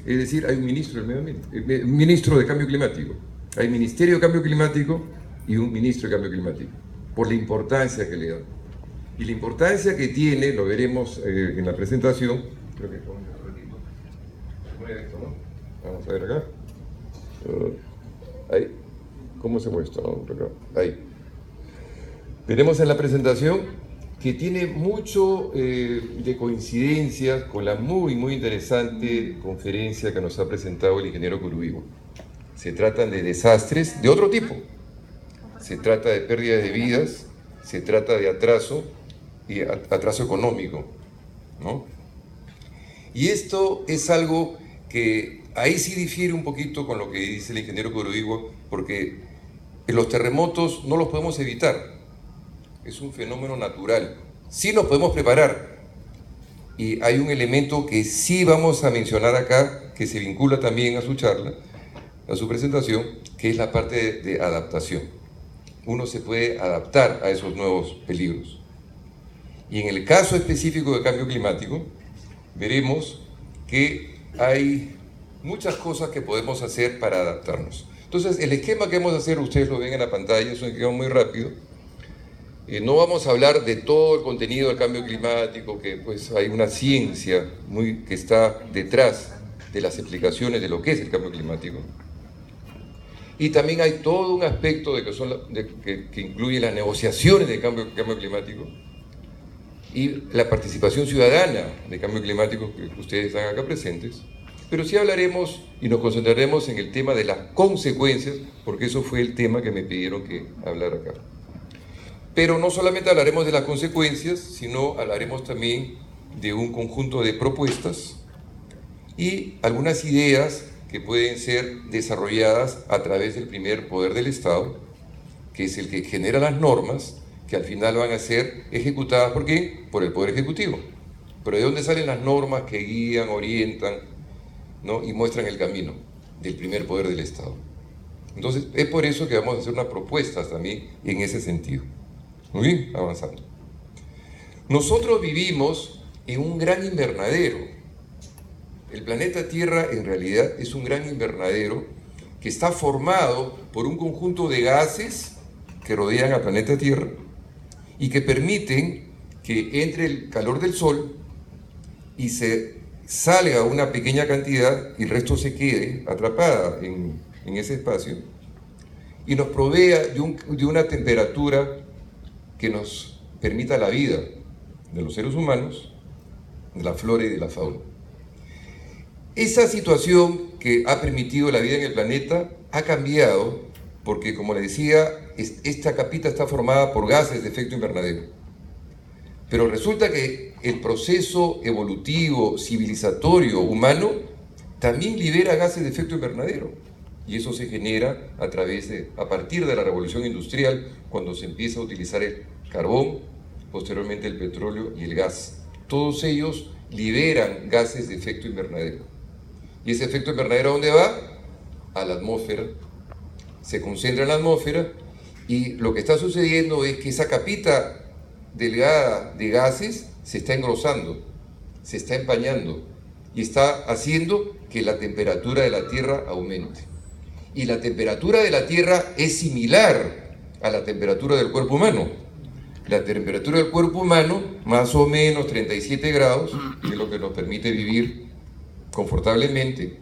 Es decir, hay un ministro del medio ambiente, un ministro de cambio climático, hay Ministerio de Cambio Climático y un ministro de Cambio Climático, por la importancia que le da. Y la importancia que tiene, lo veremos en la presentación, creo que vamos a ver acá. Ahí. ¿Cómo se muestra? Ahí. Veremos en la presentación que tiene mucho de coincidencias con la muy interesante conferencia que nos ha presentado el ingeniero Curubigo. Se tratan de desastres de otro tipo. Se trata de pérdida de vidas, se trata de atraso y atraso económico, ¿no? Y esto es algo que ahí sí difiere un poquito con lo que dice el ingeniero Curubigo, porque los terremotos no los podemos evitar, es un fenómeno natural. Sí nos podemos preparar, y hay un elemento que sí vamos a mencionar acá, que se vincula también a su charla, a su presentación, que es la parte de adaptación. Uno se puede adaptar a esos nuevos peligros. Y en el caso específico de cambio climático, veremos que hay muchas cosas que podemos hacer para adaptarnos. Entonces, el esquema que vamos a hacer, ustedes lo ven en la pantalla, es un esquema muy rápido. No vamos a hablar de todo el contenido del cambio climático, que pues hay una ciencia que está detrás de las explicaciones de lo que es el cambio climático. Y también hay todo un aspecto que incluye las negociaciones de cambio climático y la participación ciudadana de cambio climático que ustedes están acá presentes. Pero sí hablaremos y nos concentraremos en el tema de las consecuencias, porque eso fue el tema que me pidieron que hablara acá. Pero no solamente hablaremos de las consecuencias, sino hablaremos también de un conjunto de propuestas y algunas ideas que pueden ser desarrolladas a través del primer poder del Estado, que es el que genera las normas, que al final van a ser ejecutadas, ¿por qué? Por el Poder Ejecutivo. Pero ¿de dónde salen las normas que guían, orientan, ¿no? Y muestran el camino? Del primer poder del Estado. Entonces, es por eso que vamos a hacer unas propuestas también en ese sentido. Muy bien, avanzando. Nosotros vivimos en un gran invernadero. El planeta Tierra en realidad es un gran invernadero que está formado por un conjunto de gases que rodean al planeta Tierra y que permiten que entre el calor del Sol y se salga una pequeña cantidad y el resto se quede atrapada en ese espacio y nos provea de una temperatura que nos permita la vida de los seres humanos, de la flora y de la fauna. Esa situación que ha permitido la vida en el planeta ha cambiado porque, como les decía, esta capita está formada por gases de efecto invernadero. Pero resulta que el proceso evolutivo, civilizatorio, humano, también libera gases de efecto invernadero. Y eso se genera a partir de la revolución industrial, cuando se empieza a utilizar el carbón, posteriormente el petróleo y el gas. Todos ellos liberan gases de efecto invernadero. ¿Y ese efecto invernadero a dónde va? A la atmósfera. Se concentra en la atmósfera y lo que está sucediendo es que esa capita delgada de gases se está engrosando, se está empañando y está haciendo que la temperatura de la Tierra aumente. Y la temperatura de la Tierra es similar a la temperatura del cuerpo humano. La temperatura del cuerpo humano, más o menos 37 grados, que es lo que nos permite vivir confortablemente.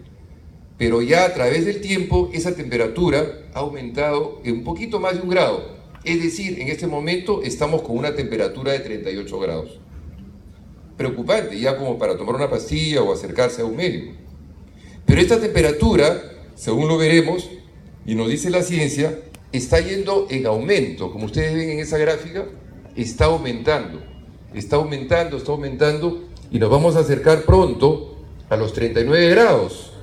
Pero ya a través del tiempo, esa temperatura ha aumentado en un poquito más de 1 grado. Es decir, en este momento estamos con una temperatura de 38 grados. Preocupante, ya como para tomar una pastilla o acercarse a un médico. Pero esta temperatura, según lo veremos, y nos dice la ciencia, está yendo en aumento. Como ustedes ven en esa gráfica, está aumentando, y nos vamos a acercar pronto a los 39 grados.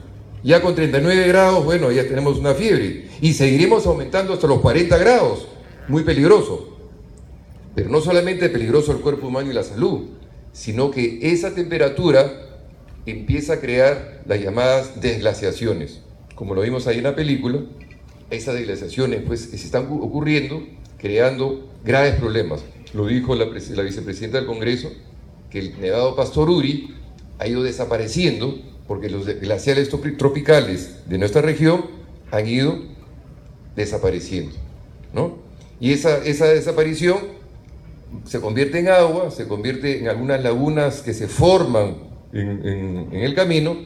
Ya con 39 grados, bueno, ya tenemos una fiebre. Y seguiremos aumentando hasta los 40 grados. Muy peligroso. Pero no solamente peligroso el cuerpo humano y la salud, sino que esa temperatura empieza a crear las llamadas desglaciaciones. Como lo vimos ahí en la película, esas desglaciaciones pues se están ocurriendo, creando graves problemas. Lo dijo la vicepresidenta del Congreso, que el Nevado Pastor Uri ha ido desapareciendo porque los glaciares tropicales de nuestra región han ido desapareciendo, ¿no? Y esa desaparición se convierte en agua, se convierte en algunas lagunas que se forman en el camino,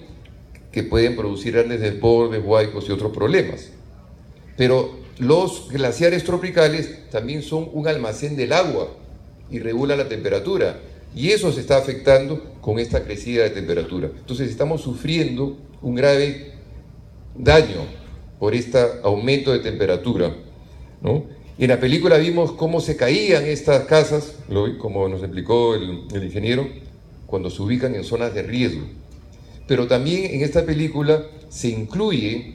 que pueden producir grandes desbordes, huaicos y otros problemas. Pero los glaciares tropicales también son un almacén del agua y regulan la temperatura. Y eso se está afectando con esta crecida de temperatura. Entonces estamos sufriendo un grave daño por este aumento de temperatura, ¿no? En la película vimos cómo se caían estas casas, como nos explicó el ingeniero, cuando se ubican en zonas de riesgo. Pero también en esta película se incluye,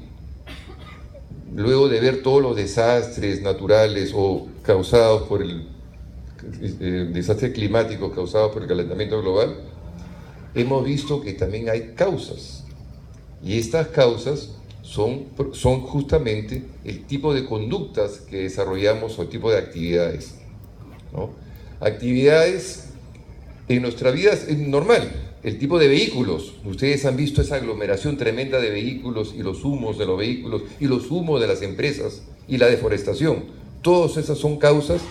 luego de ver todos los desastres naturales o causados por desastres climáticos causados por el calentamiento global, hemos visto que también hay causas. Y estas causas son justamente el tipo de conductas que desarrollamos o el tipo de actividades, ¿no? Actividades en nuestra vida normal, el tipo de vehículos. Ustedes han visto esa aglomeración tremenda de vehículos y los humos de los vehículos y los humos de las empresas y la deforestación. Todas esas son causas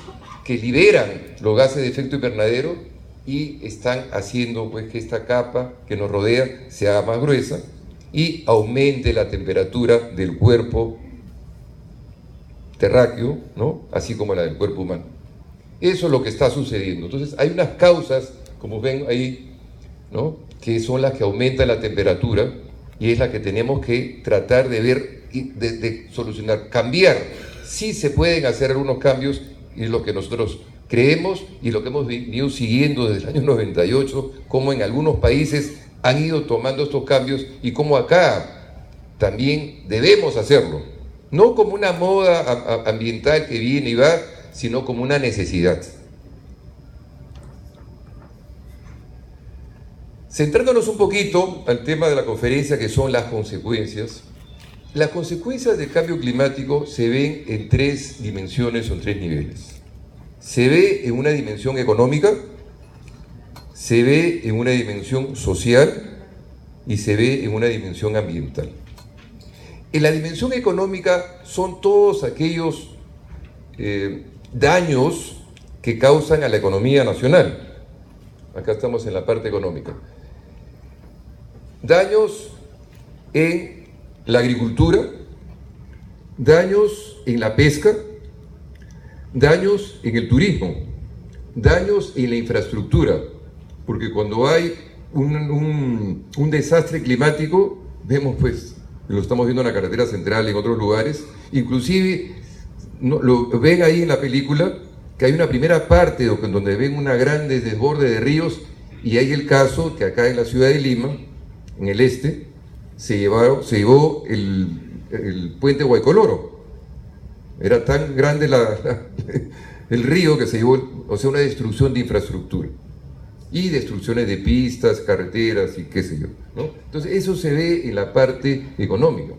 que liberan los gases de efecto invernadero y están haciendo pues que esta capa que nos rodea se haga más gruesa y aumente la temperatura del cuerpo terráqueo, ¿no? Así como la del cuerpo humano. Eso es lo que está sucediendo. Entonces hay unas causas, como ven ahí, ¿no?, que son las que aumentan la temperatura y es la que tenemos que tratar de ver, de solucionar, cambiar. Sí se pueden hacer algunos cambios y es lo que nosotros creemos y lo que hemos venido siguiendo desde el año 98, cómo en algunos países han ido tomando estos cambios y cómo acá también debemos hacerlo. No como una moda ambiental que viene y va, sino como una necesidad. Centrándonos un poquito al tema de la conferencia, que son las consecuencias. Las consecuencias del cambio climático se ven en tres dimensiones o en tres niveles. Se ve en una dimensión económica, se ve en una dimensión social y se ve en una dimensión ambiental. En la dimensión económica son todos aquellos daños que causan a la economía nacional. Acá estamos en la parte económica. Daños en la agricultura, daños en la pesca, daños en el turismo, daños en la infraestructura, porque cuando hay un desastre climático, vemos pues, lo estamos viendo en la carretera central, en otros lugares, inclusive lo ven ahí en la película, que hay una primera parte donde ven una grande desborde de ríos, y hay el caso que acá en la ciudad de Lima, en el este, se llevó el puente Huaycoloro. Era tan grande el río que se llevó, o sea, una destrucción de infraestructura y destrucciones de pistas, carreteras y qué sé yo, ¿no? Entonces eso se ve en la parte económica.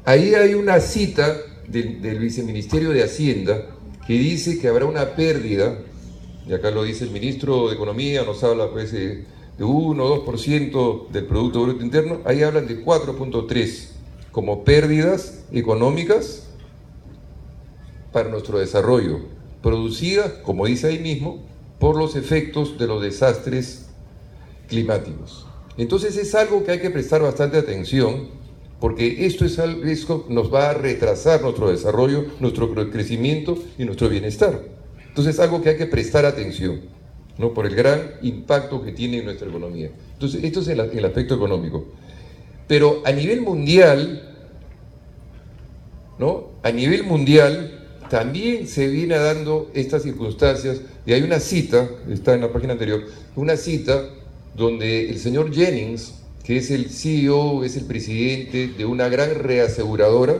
Ahí hay una cita del Viceministerio de Hacienda que dice que habrá una pérdida, y acá lo dice el ministro de Economía, nos habla pues de 1 o 2% del Producto Bruto Interno, ahí hablan de 4.3 como pérdidas económicas para nuestro desarrollo, producidas, como dice ahí mismo, por los efectos de los desastres climáticos. Entonces es algo que hay que prestar bastante atención, porque esto nos va a retrasar nuestro desarrollo, nuestro crecimiento y nuestro bienestar. Entonces es algo que hay que prestar atención, ¿no?, por el gran impacto que tiene en nuestra economía. Entonces esto es el aspecto económico. Pero a nivel mundial, ¿no?, a nivel mundial también se viene dando estas circunstancias, y hay una cita, está en la página anterior, una cita donde el señor Jennings, que es el CEO, es el presidente de una gran reaseguradora.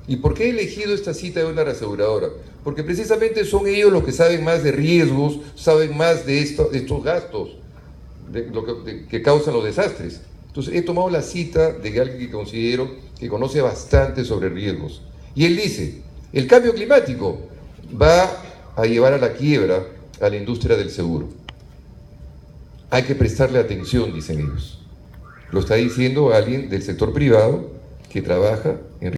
¿Y por qué he elegido esta cita de una reaseguradora? Porque precisamente son ellos los que saben más de riesgos, saben más de estos gastos que causan los desastres. Entonces he tomado la cita de alguien que considero que conoce bastante sobre riesgos. Y él dice, el cambio climático va a llevar a la quiebra a la industria del seguro. Hay que prestarle atención, dicen ellos. lo está diciendo alguien del sector privado que trabaja en